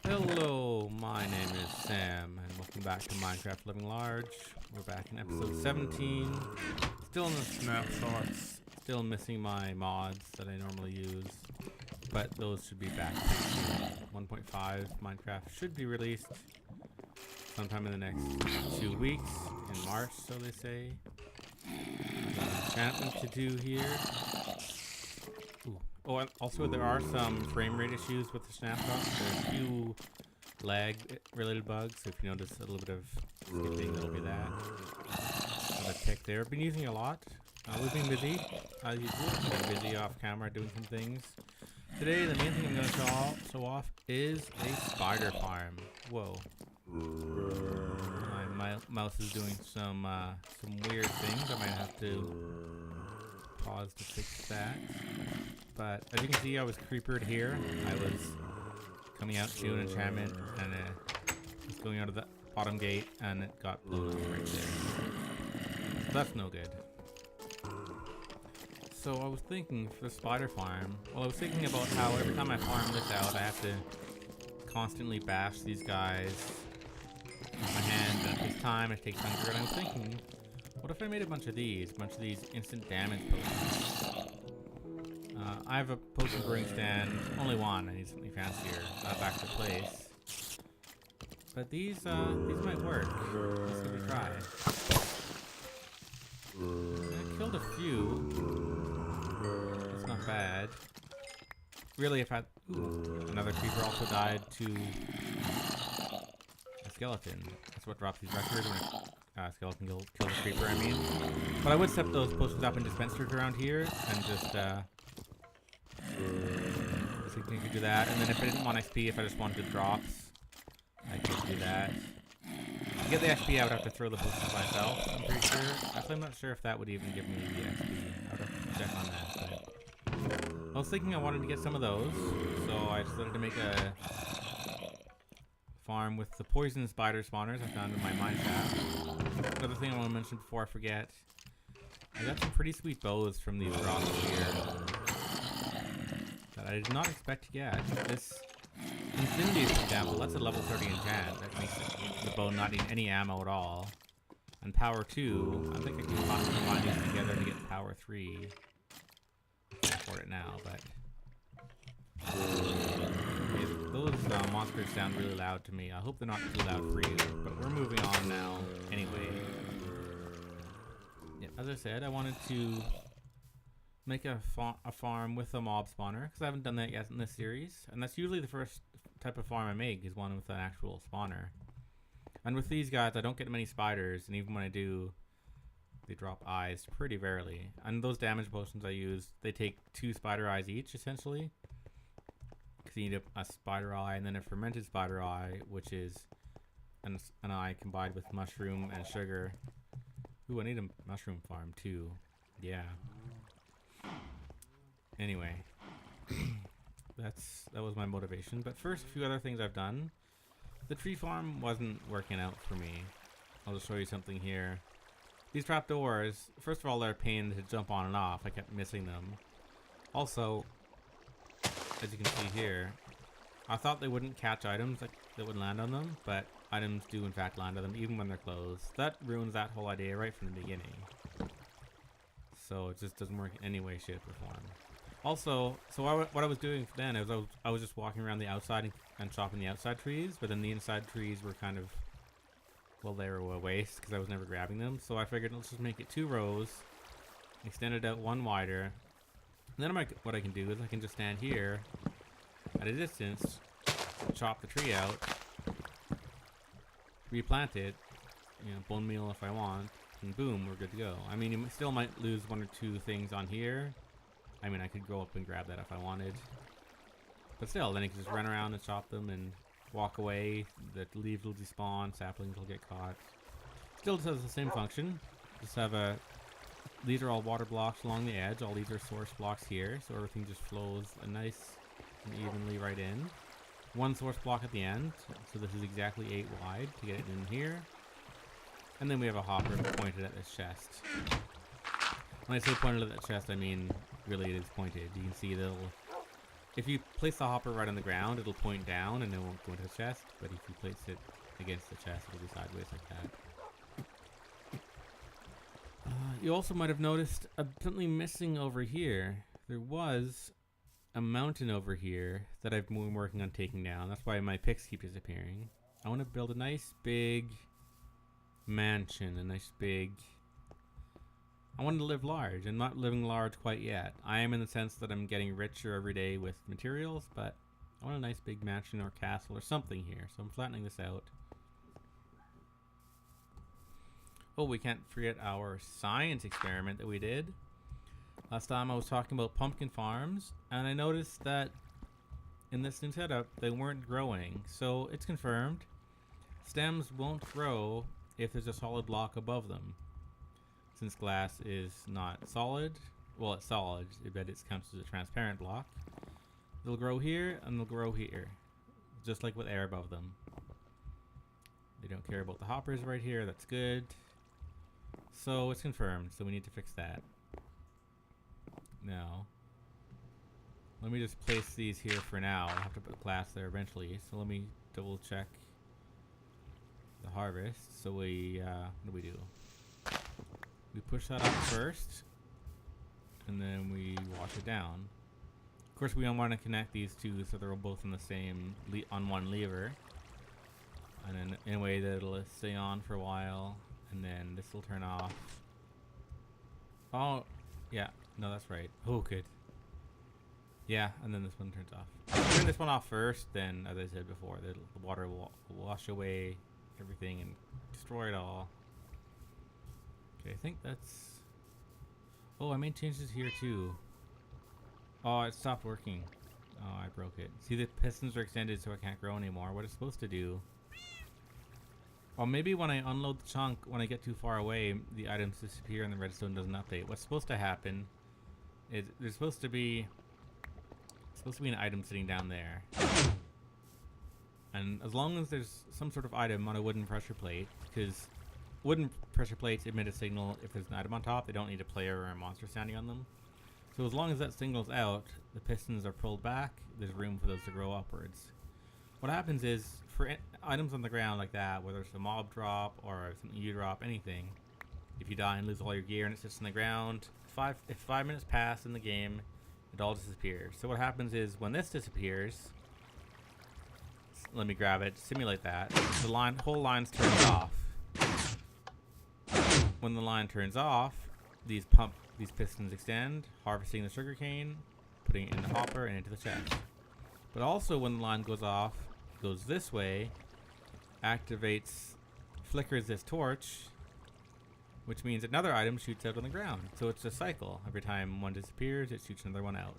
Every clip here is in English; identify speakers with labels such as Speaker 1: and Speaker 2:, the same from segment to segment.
Speaker 1: Hello, my name is Sam, and welcome back to Minecraft Living Large. We're back in episode 17, still in the snapshots, still missing my mods that I normally use, but those should be back soon. 1.5 Minecraft should be released sometime in the next 2 weeks, in March, so they say. Enchantment to do here. Ooh. Oh, and also there are some frame rate issues with the snapshots. There's a few lag related bugs, so if you notice a little bit of skipping, that'll be that. Another tick there. Been using it a lot. We've been busy, as usual. Been busy off camera doing some things. Today, the main thing I'm going to show off is a spider farm. Whoa. My mouse is doing some weird things. I might have to pause to fix that. But as you can see, I was creepered here. I was coming out to an enchantment and was going out of the bottom gate and it got blown up right there. So that's no good. So I was thinking for the spider farm, well, I was thinking about how every time I farm this out, I have to constantly bash these guys with my hand. And it takes time, it takes hunger, and I was thinking, what if I made a bunch of these instant damage potions? I have a potion brewing stand, only one. I need something fancier back to place. But these might work. Let's give it a try. I killed a few. That's not bad. Really, if I... Ooh, another creeper also died to a skeleton. That's what drops these records when a skeleton kills a creeper, I mean. But I would set those potions up in dispensers around here and just you could do that, and then if I didn't want XP, if I just wanted drops, I could do that. To get the XP, I would have to throw the potions myself, I'm pretty sure. Actually, I'm not sure if that would even give me the XP. I would have to check on that, but I was thinking I wanted to get some of those, so I decided to make a farm with the poison spider spawners I found in my mine shaft. Another thing I want to mention before I forget, I got some pretty sweet bows from these rocks here that I did not expect to get. This Infinity, for example, that's a level 30 enchant. That makes the bow not need any ammo at all. And power 2, I think I can combine these together to get power 3. I can't afford it now, but those monsters sound really loud to me. I hope they're not too loud for you, but we're moving on now anyway. Yeah, as I said, I wanted to make a farm with a mob spawner, because I haven't done that yet in this series, and that's usually the first type of farm I make, is one with an actual spawner. And with these guys, I don't get many spiders, and even when I do, they drop eyes pretty rarely. And those damage potions I use, they take 2 spider eyes each, essentially, because you need a spider eye and then a fermented spider eye, which is an eye combined with mushroom and sugar. Ooh, I need a mushroom farm too. Yeah. Anyway, that was my motivation. But first, a few other things I've done. The tree farm wasn't working out for me. I'll just show you something here. These trapdoors, first of all, they're a pain to jump on and off. I kept missing them. Also, as you can see here, I thought they wouldn't catch items that would land on them, but items do in fact land on them even when they're closed. That ruins that whole idea right from the beginning. So it just doesn't work in any way, shape, or form. Also, what I was doing then is I was just walking around the outside and chopping the outside trees, but then the inside trees were kind of, well, they were a waste because I was never grabbing them. So I figured let's just make it 2 rows, extend it out 1 wider. And then what I can do is I can just stand here at a distance, chop the tree out, replant it, bone meal if I want, and boom, we're good to go. I mean, you still might lose 1 or 2 things on here. I mean, I could go up and grab that if I wanted. But still, then you can just run around and chop them and walk away. The leaves will despawn, saplings will get caught. Still does the same function. Just have these are all water blocks along the edge. All these are source blocks here, so everything just flows nice and evenly right in. 1 source block at the end, so this is exactly 8 wide to get it in here. And then we have a hopper pointed at this chest. When I say pointed at that chest, I mean really it is pointed. You can see the little if you place the hopper right on the ground, it'll point down and it won't go into the chest. But if you place it against the chest, it'll be sideways like that. You also might have noticed something missing over here. There was a mountain over here that I've been working on taking down. That's why my picks keep disappearing. I want to build a nice big mansion, I want to live large. I'm not living large quite yet. I am in the sense that I'm getting richer every day with materials, but I want a nice big mansion or castle or something here. So I'm flattening this out. Oh, we can't forget our science experiment that we did. Last time I was talking about pumpkin farms, and I noticed that in this new setup, they weren't growing. So it's confirmed. Stems won't grow if there's a solid block above them. Since glass is not solid, well, it's solid, but it counts as a transparent block. They'll grow here, and they'll grow here. Just like with air above them. They don't care about the hoppers right here, that's good. So it's confirmed, so we need to fix that. Now, let me just place these here for now. I'll have to put glass there eventually, so let me double check the harvest. So we, what do? We push that up first, and then we wash it down. Of course, we don't want to connect these two so they're both on the same, on one lever. And then in a way that it'll stay on for a while, and then this will turn off. Oh, yeah, no, that's right. Oh, good. Yeah, and then this one turns off. Turn this one off first, then, as I said before, the water will wash away everything and destroy it all. Okay, I think that's... Oh, I made changes here too. Oh, it stopped working. Oh, I broke it. See, the pistons are extended so I can't grow anymore. What it's supposed to do... Or maybe when I unload the chunk, when I get too far away, the items disappear and the redstone doesn't update. What's supposed to happen is there's supposed to be an item sitting down there. And as long as there's some sort of item on a wooden pressure plate, because wooden pressure plates emit a signal if there's an item on top, they don't need a player or a monster standing on them. So as long as that signal's out, the pistons are pulled back, there's room for those to grow upwards. What happens is, for items on the ground like that, whether it's a mob drop or something you drop, anything, if you die and lose all your gear and it sits on the ground, if 5 minutes pass in the game, it all disappears. So what happens is, when this disappears, let me grab it, simulate that, the whole line's turned off. When the line turns off, these pistons extend, harvesting the sugarcane, putting it in the hopper and into the chest. But also when the line goes off, goes this way, flickers this torch, which means another item shoots out on the ground. So it's a cycle. Every time one disappears, it shoots another one out.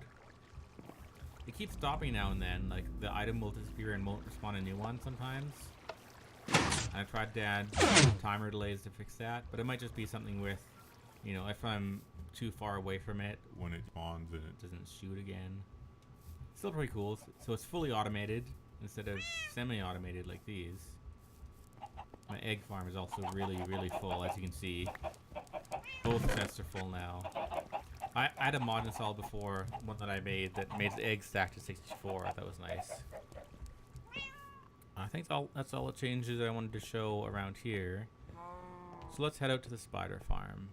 Speaker 1: It keeps stopping now and then, like the item will disappear and won't respawn a new one sometimes. I tried to add timer delays to fix that, but it might just be something with, you know, if I'm too far away from it when it spawns and it doesn't shoot again. Still pretty cool. So it's fully automated instead of semi-automated like these. My egg farm is also really, really full, as you can see. Both chests are full now. I had a mod installed before, one that I made, that made the eggs stack to 64. That was nice. I think that's all the changes I wanted to show around here. So let's head out to the spider farm.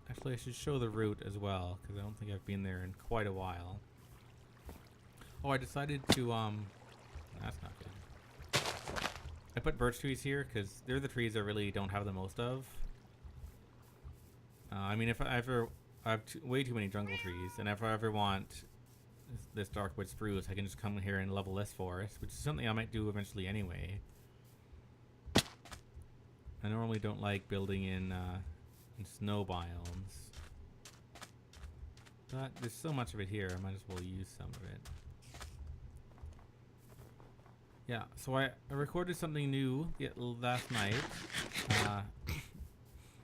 Speaker 1: Actually, I should show the route as well, because I don't think I've been there in quite a while. Oh, I decided to, that's not good. I put birch trees here, because they're the trees I really don't have the most of. I mean, if I have way too many jungle trees, and if I ever want this darkwood spruce, I can just come here and level this forest, which is something I might do eventually anyway. I normally don't like building in snow biomes, but there's so much of it here, I might as well use some of it. Yeah, so I recorded something new last night.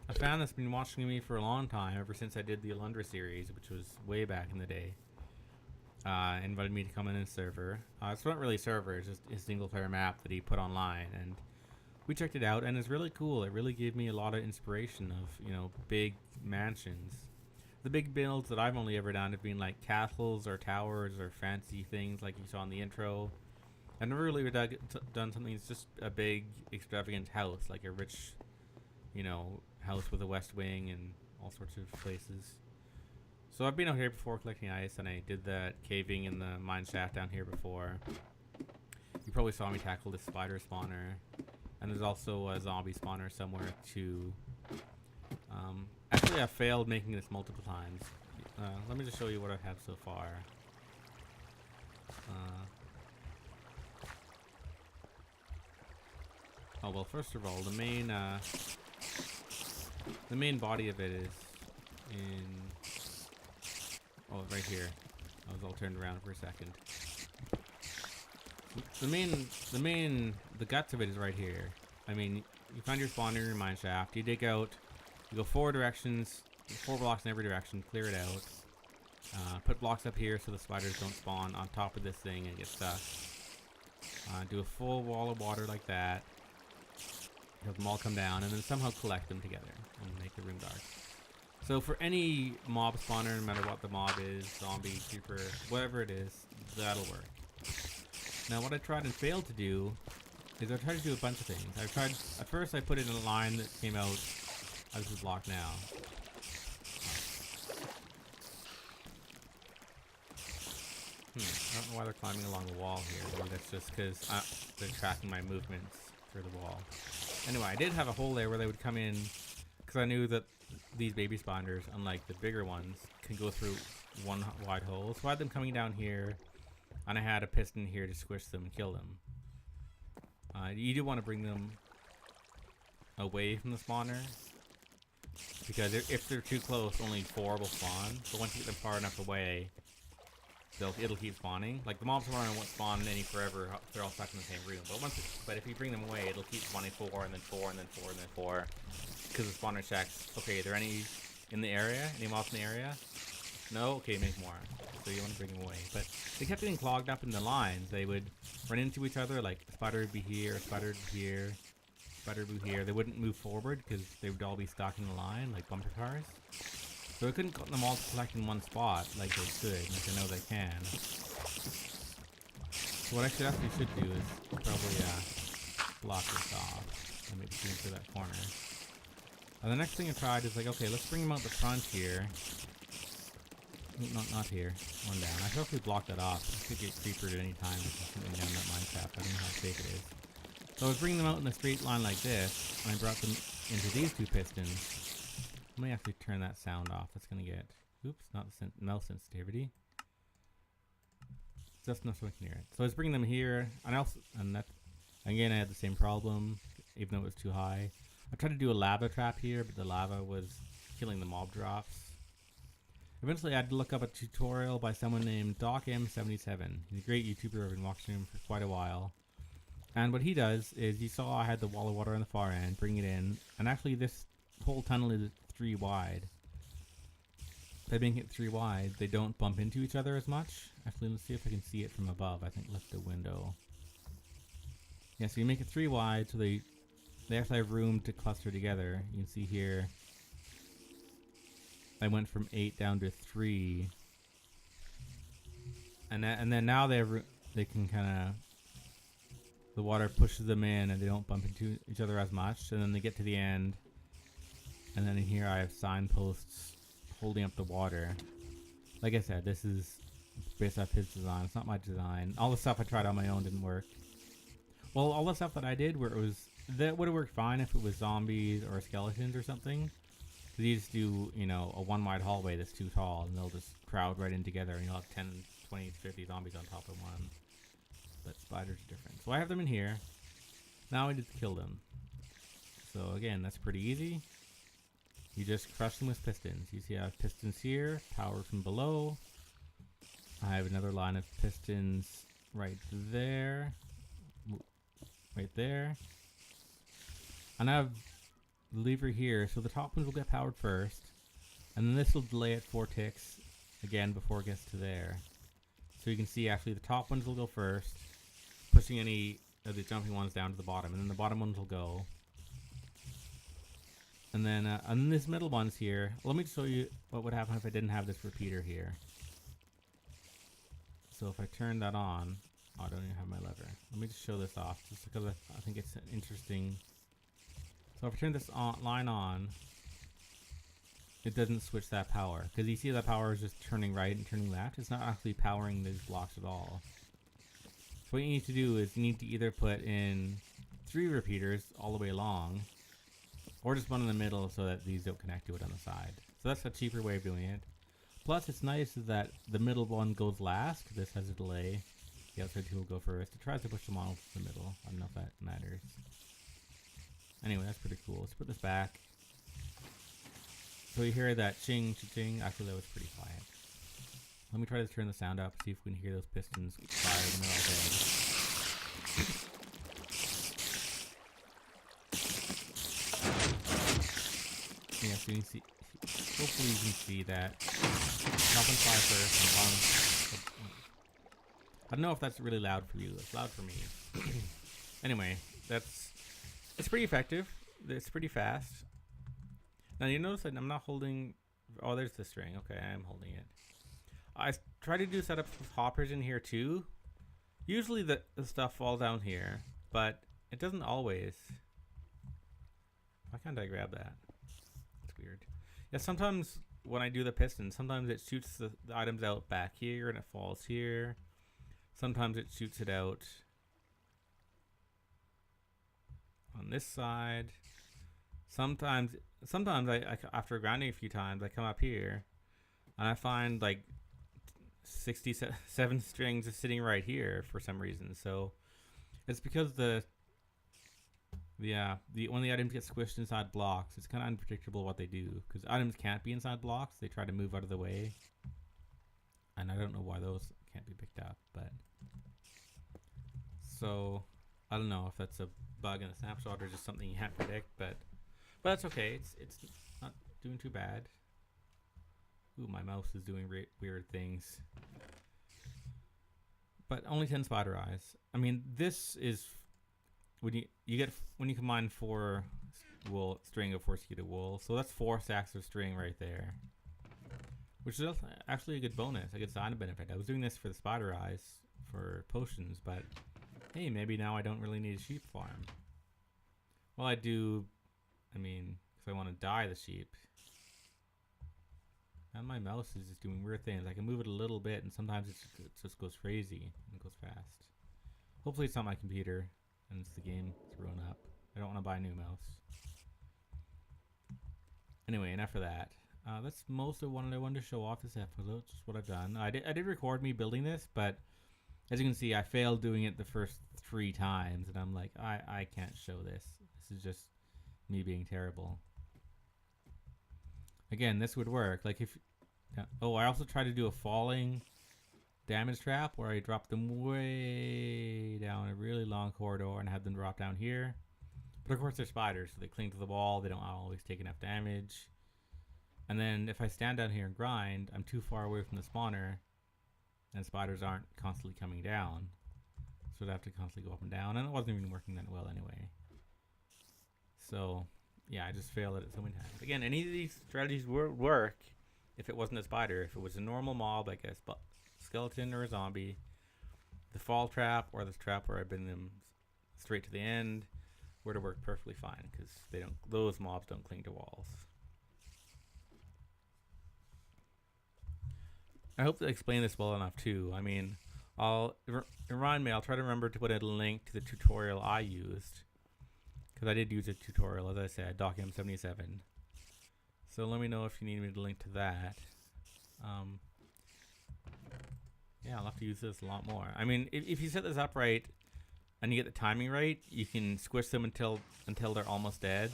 Speaker 1: A fan that's been watching me for a long time, ever since I did the Alundra series, which was way back in the day, invited me to come in his server. It's not really a server, it's just a single player map that he put online, and we checked it out, and it's really cool. It really gave me a lot of inspiration of, you know, big mansions. The big builds that I've only ever done have been like castles or towers or fancy things like you saw in the intro. I've never really done something that's just a big extravagant house, like a rich, house with a west wing and all sorts of places. So I've been out here before collecting ice, and I did that caving in the mine shaft down here before. You probably saw me tackle this spider spawner, and there's also a zombie spawner somewhere too. Actually, I failed making this multiple times. Let me just show you what I have so far. Oh well, first of all, the main body of it is in. Oh, right here. I was all turned around for a second. The guts of it is right here. I mean, you find your spawner in your mine shaft. You dig out. You go 4 directions, 4 blocks in every direction, clear it out. Put blocks up here so the spiders don't spawn on top of this thing and get stuck. Do a full wall of water like that. Have them all come down, and then somehow collect them together and make the room dark. So for any mob spawner, no matter what the mob is, zombie, creeper, whatever it is, that'll work. Now what I tried and failed to do is I tried to do a bunch of things. At first I put it in a line that came out. This is blocked now. I don't know why they're climbing along the wall here. Maybe that's just because they're tracking my movements through the wall. Anyway, I did have a hole there where they would come in, because I knew that these baby spawners, unlike the bigger ones, can go through one wide hole. So I had them coming down here, and I had a piston here to squish them and kill them. You do want to bring them away from the spawner, because if they're too close, only 4 will spawn. But once you get them far enough away, it'll keep spawning. Like the mob spawner won't spawn any forever. They're all stuck in the same room. But if you bring them away, it'll keep spawning 4 and then 4 and then 4 and then 4. Because the spawner checks. Okay, are there any in the area? Any mobs in the area? No. Okay, make more. So you want to bring them away. But they kept getting clogged up in the lines. They would run into each other. Like a spider would be here, a spider would be here, spider would be here. They wouldn't move forward because they would all be stuck in the line like bumper cars. So I couldn't get them all to collect in one spot like they could, like I know they can. So what I should do is probably block this off and maybe shoot through that corner. And the next thing I tried is like, okay, let's bring them out the front here. Not here. One down. I probably blocked that off. I could get creepered at any time if there's something down that mine shaft. I don't know how safe it is. So I was bringing them out in a straight line like this, and I brought them into these 2 pistons. Let me actually turn that sound off. That's gonna get, oops, not the mouse sensitivity. Just enough so I can hear it. So I was bringing them here, and that, again, I had the same problem, even though it was too high. I tried to do a lava trap here, but the lava was killing the mob drops. Eventually, I had to look up a tutorial by someone named DocM77. He's a great YouTuber. I've been watching him for quite a while. And what he does is, you saw I had the wall of water on the far end, bring it in, and actually this whole tunnel is 3 wide. By being it 3 wide, they don't bump into each other as much. Actually, let's see if I can see it from above. I think lift the window. Yeah, so you make it 3 wide, so they actually have room to cluster together. You can see here, I went from 8 down to 3, and then now they can kind of, the water pushes them in, and they don't bump into each other as much. And then they get to the end. And then in here I have signposts holding up the water. Like I said, this is based off his design. It's not my design. All the stuff I tried on my own didn't work. Well, all the stuff that I did that would have worked fine if it was zombies or skeletons or something. These do, a 1 wide hallway that's too tall, and they'll just crowd right in together, and you'll have 10, 20, 50 zombies on top of one. But spiders are different. So I have them in here. Now I need to kill them. So again, that's pretty easy. You just crush them with pistons. You see I have pistons here, power from below. I have another line of pistons right there. Right there. And I have the lever here, so the top ones will get powered first. And then this will delay it 4 ticks again before it gets to there. So you can see actually the top ones will go first, pushing any of the jumping ones down to the bottom. And then the bottom ones will go. And then on this middle ones here, let me show you what would happen if I didn't have this repeater here. So if I turn that on, oh, I don't even have my lever. Let me just show this off, just because I think it's interesting. So if I turn this line on, it doesn't switch that power, because you see that power is just turning right and turning left. It's not actually powering these blocks at all. So what you need to do is you need to either put in 3 repeaters all the way along, or just one in the middle so that these don't connect to it on the side. So that's a cheaper way of doing it. Plus, it's nice that the middle one goes last, because this has a delay. The outside two will go first. It tries to push them all to the middle. I don't know if that matters. Anyway, that's pretty cool. Let's put this back. So you hear that ching, ching. Actually, that was pretty quiet. Let me try to turn the sound up, see if we can hear those pistons fire in the middle of the Yeah, so you can see. Hopefully, you can see that. Top and fire first. I don't know if that's really loud for you. It's loud for me. Anyway, it's pretty effective. It's pretty fast. Now you notice that I'm not holding. Oh, there's the string. Okay, I am holding it. I try to do setups with hoppers in here too. Usually the stuff falls down here, but it doesn't always. Why can't I grab that? It's weird. Yeah, sometimes when I do the piston, sometimes it shoots the items out back here and it falls here. Sometimes it shoots it out on this side. Sometimes I after grinding a few times, I come up here and I find like 67 strings is sitting right here for some reason. So it's because when the items get squished inside blocks, it's kind of unpredictable what they do, because items can't be inside blocks. They try to move out of the way, and I don't know why those can't be picked up. But so I don't know if that's a bug in a snapshot or just something you can't predict, but that's okay. It's not doing too bad. Ooh, my mouse is doing weird things. But only 10 spider eyes. I mean, this is when you combine 4 wool string of 4 sheet of wool. So that's 4 stacks of string right there, which is actually a good bonus, a good side benefit. I was doing this for the spider eyes for potions, but hey, maybe now I don't really need a sheep farm. Well, I do. I mean, because I want to dye the sheep. And my mouse is just doing weird things. I can move it a little bit, and sometimes it just goes crazy and goes fast. Hopefully it's not my computer, and it's the game thrown up. I don't want to buy a new mouse. Anyway, enough of that. That's most of what I wanted to show off this episode. Just what I've done. I did record me building this, but as you can see, I failed doing it the first 3 times, and I'm like, I can't show this. This is just me being terrible. Again, this would work. Like if, oh, I also tried to do a falling damage trap where I dropped them way down a really long corridor and had them drop down here. But of course they're spiders, so they cling to the wall. They don't always take enough damage. And then if I stand down here and grind, I'm too far away from the spawner, and spiders aren't constantly coming down. So I'd have to constantly go up and down, and it wasn't even working that well anyway. So yeah, I just failed at it so many times. Again, any of these strategies would work if it wasn't a spider. If it was a normal mob, like a skeleton or a zombie, the fall trap or the trap where I bring them straight to the end would have worked perfectly fine, because those mobs don't cling to walls. I hope to explain this well enough too. I mean, I'll try to remember to put a link to the tutorial I used, because I did use a tutorial, as I said, document 77. So let me know if you need me to link to that. Yeah, I'll have to use this a lot more. I mean, if you set this up right and you get the timing right, you can squish them until they're almost dead,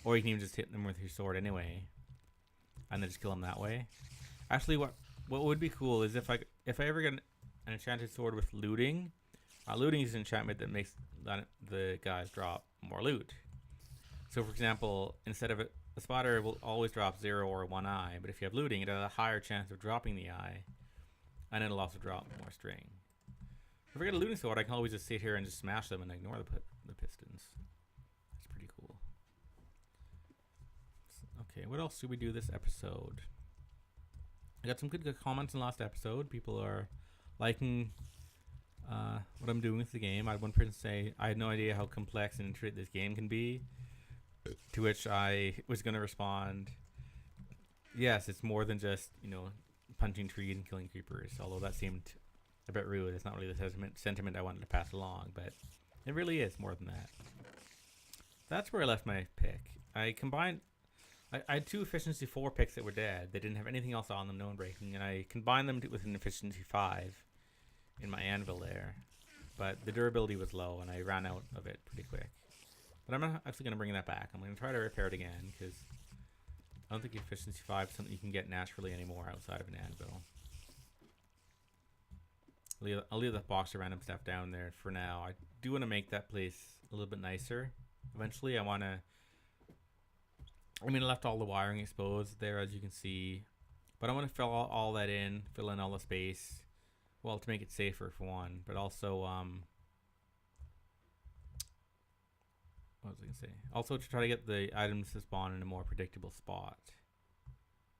Speaker 1: or you can even just hit them with your sword anyway, and then just kill them that way. Actually, what would be cool is if I ever get an enchanted sword with looting. Looting is an enchantment that makes the guys drop more loot. So for example, instead of a spider will always drop 0 or 1 eye, but if you have looting, it has a higher chance of dropping the eye, and it'll also drop more string. If I get a looting sword, I can always just sit here and just smash them and ignore the pistons. That's pretty cool. Okay, what else should we do this episode? I got some good comments in the last episode. People are liking what I'm doing with the game. I had one person say, I had no idea how complex and intricate this game can be. To which I was going to respond, yes, it's more than just, punching trees and killing creepers. Although that seemed a bit rude. It's not really the sentiment I wanted to pass along, but it really is more than that. That's where I left my pick. I had two efficiency 4 picks that were dead. They didn't have anything else on them, no one breaking, and I combined them with an efficiency 5 in my anvil there. But the durability was low, and I ran out of it pretty quick. But I'm not actually going to bring that back. I'm going to try to repair it again, because I don't think efficiency 5 is something you can get naturally anymore outside of an anvil. I'll leave that box of random stuff down there for now. I do want to make that place a little bit nicer. Eventually, I left all the wiring exposed there, as you can see. But I want to fill all that in, fill in all the space. Well, to make it safer, for one. But also, what was I going to say? Also, to try to get the items to spawn in a more predictable spot.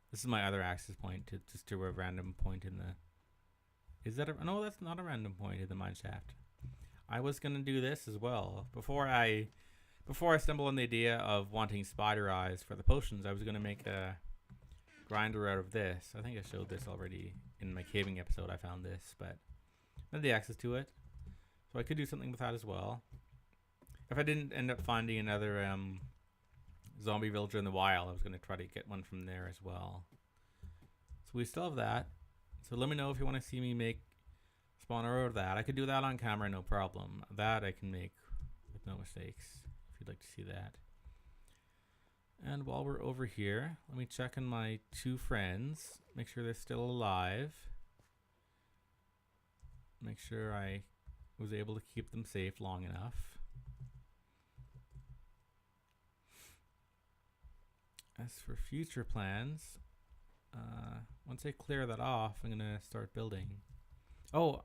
Speaker 1: This is my other access point, just to a random point in the... no, that's not a random point in the mine shaft. I was going to do this as well. Before I stumbled on the idea of wanting spider eyes for the potions, I was going to make a grinder out of this. I think I showed this already in my caving episode. I found this, but I had the access to it. So I could do something with that as well. If I didn't end up finding another zombie villager in the wild, I was going to try to get one from there as well. So we still have that. So let me know if you want to see me make spawner out of that. I could do that on camera, no problem. That I can make with no mistakes, if you'd like to see that. And while we're over here, let me check on my 2 friends. Make sure they're still alive. Make sure I was able to keep them safe long enough. As for future plans, once I clear that off, I'm gonna start building. Oh,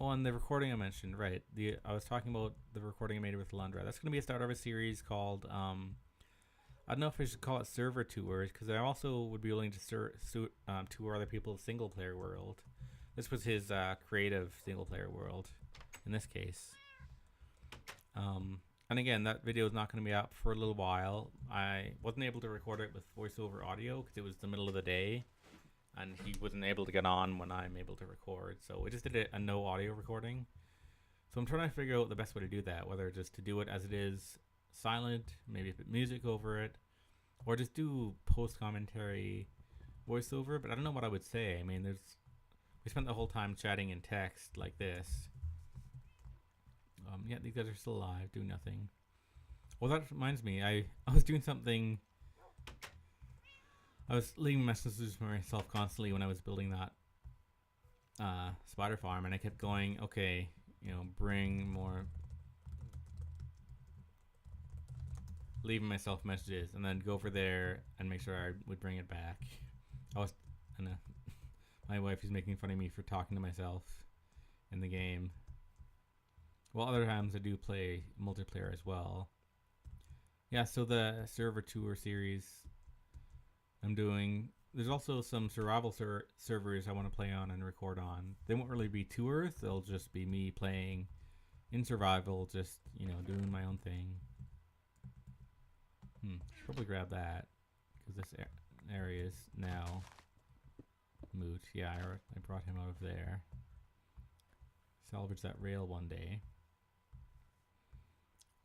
Speaker 1: and the recording I mentioned, right? I was talking about the recording I made with Lundra. That's gonna be a start of a series called I don't know if I should call it server tours, because I also would be willing to tour other people's single player world. This was his creative single player world, in this case. And again, that video is not going to be up for a little while. I wasn't able to record it with voiceover audio because it was the middle of the day, and he wasn't able to get on when I'm able to record. So we just did a no audio recording. So I'm trying to figure out the best way to do that, whether just to do it as it is, silent, maybe put music over it, or just do post-commentary voiceover. But I don't know what I would say. I mean, we spent the whole time chatting in text like this. Yeah, these guys are still alive, doing nothing. Well, that reminds me, I was doing something. I was leaving messages for myself constantly when I was building that spider farm, and I kept going, okay, bring more. Leaving myself messages, and then go over there and make sure I would bring it back. My wife is making fun of me for talking to myself in the game. Well, other times I do play multiplayer as well. Yeah, so the server tour series I'm doing, there's also some survival servers I want to play on and record on. They won't really be tours, they'll just be me playing in survival, just, doing my own thing. Should probably grab that, because this area is now moot. Yeah, I brought him out of there. Salvage that rail one day.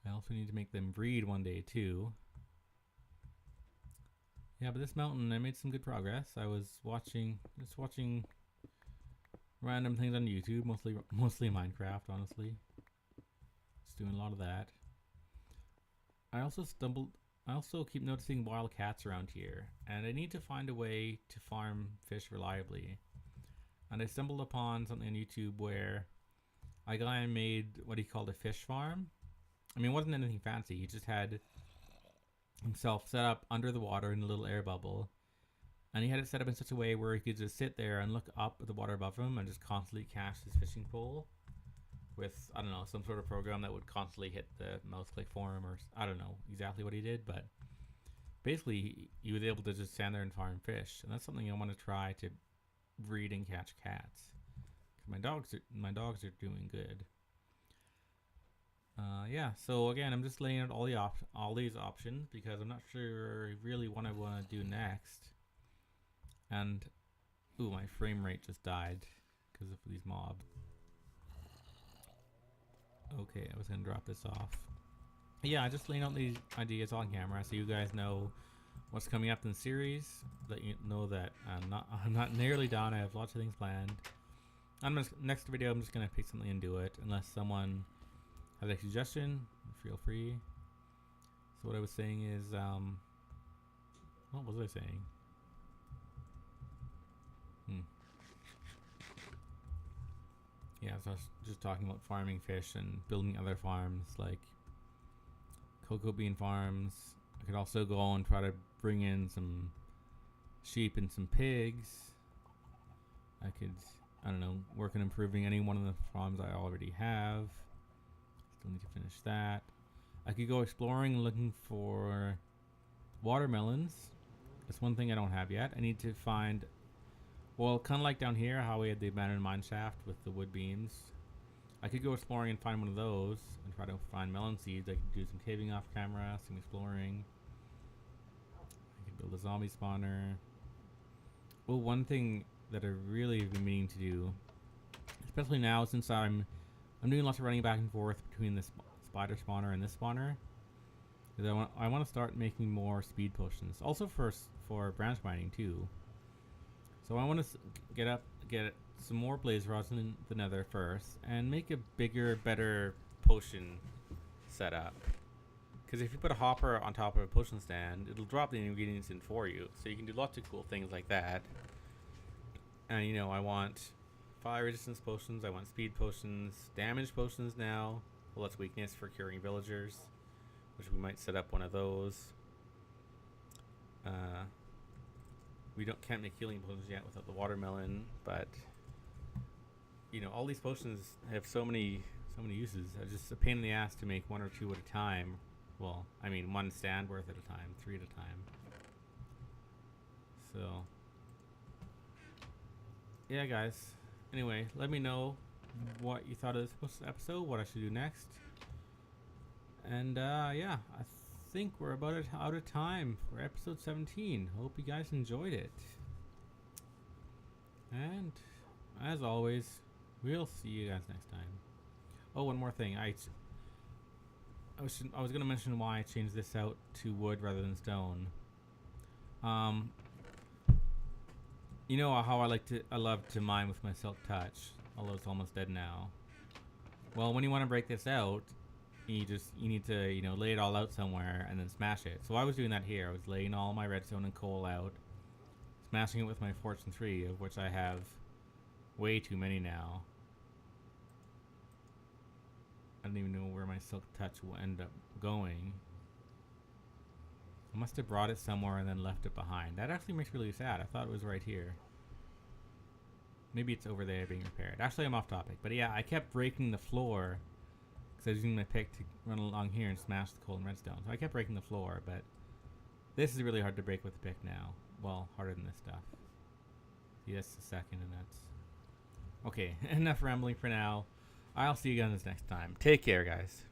Speaker 1: I also need to make them breed one day too. Yeah, but this mountain, I made some good progress. I was watching random things on YouTube, mostly Minecraft, honestly. Just doing a lot of that. I also keep noticing wild cats around here, and I need to find a way to farm fish reliably. And I stumbled upon something on YouTube where a guy made what he called a fish farm. I mean, it wasn't anything fancy. He just had himself set up under the water in a little air bubble, and he had it set up in such a way where he could just sit there and look up at the water above him and just constantly cast his fishing pole with, I don't know, some sort of program that would constantly hit the mouse click for him, or I don't know exactly what he did, but basically he was able to just stand there and farm fish, and that's something I want to try to breed and catch cats. My dogs are doing good. Yeah. So again, I'm just laying out all these options because I'm not sure really what I want to do next. And ooh, my frame rate just died because of these mobs. Okay, I was gonna drop this off. Yeah, I just laying out these ideas on camera so you guys know what's coming up in the series. Let you know that I'm not nearly done. I have lots of things planned. Next video, I'm just gonna pick something and do it, unless someone has a suggestion. Feel free. So what I was saying is, what was I saying? Yeah, so I was just talking about farming fish and building other farms like cocoa bean farms. I could also go and try to bring in some sheep and some pigs. I could, I don't know, work on improving any one of the farms I already have. Still need to finish that. I could go exploring, looking for watermelons. That's one thing I don't have yet. I need to find, well, kind of like down here, how we had the abandoned mine shaft with the wood beams. I could go exploring and find one of those and try to find melon seeds. I could do some caving off camera, some exploring. I could build a zombie spawner. Well, one thing that I really have been meaning to do, especially now since I'm doing lots of running back and forth between this spider spawner and this spawner, is I want to start making more speed potions. Also for branch mining too. So I want to get some more blaze rods in the nether first, and make a bigger, better potion setup. Because if you put a hopper on top of a potion stand, it'll drop the ingredients in for you. So you can do lots of cool things like that. And you know, I want fire resistance potions, I want speed potions, damage potions now. Well, that's weakness for curing villagers, which we might set up one of those. We can't make healing potions yet without the watermelon, but you know, all these potions have so many uses. It's just a pain in the ass to make one or two at a time. Well, I mean, one stand worth at a time, 3 at a time. So yeah, guys. Anyway, let me know what you thought of this episode, what I should do next. And yeah, I think we're about out of time for episode 17. Hope you guys enjoyed it. And as always, we'll see you guys next time. Oh, one more thing. I was gonna mention why I changed this out to wood rather than stone. You know how I love to mine with my silk touch, although it's almost dead now. Well, when you want to break this out, you need to, you know, lay it all out somewhere and then smash it. So I was doing that here. I was laying all my redstone and coal out, smashing it with my Fortune 3, of which I have way too many now. I don't even know where my silk touch will end up going. I must have brought it somewhere and then left it behind. That actually makes me really sad. I thought it was right here. Maybe it's over there being repaired. Actually, I'm off topic. But yeah, I kept breaking the floor because I was using my pick to run along here and smash the coal and redstone. So I kept breaking the floor, but this is really hard to break with the pick now. Well, harder than this stuff. See, that's the second, and that's... Okay, enough rambling for now. I'll see you guys next time. Take care, guys.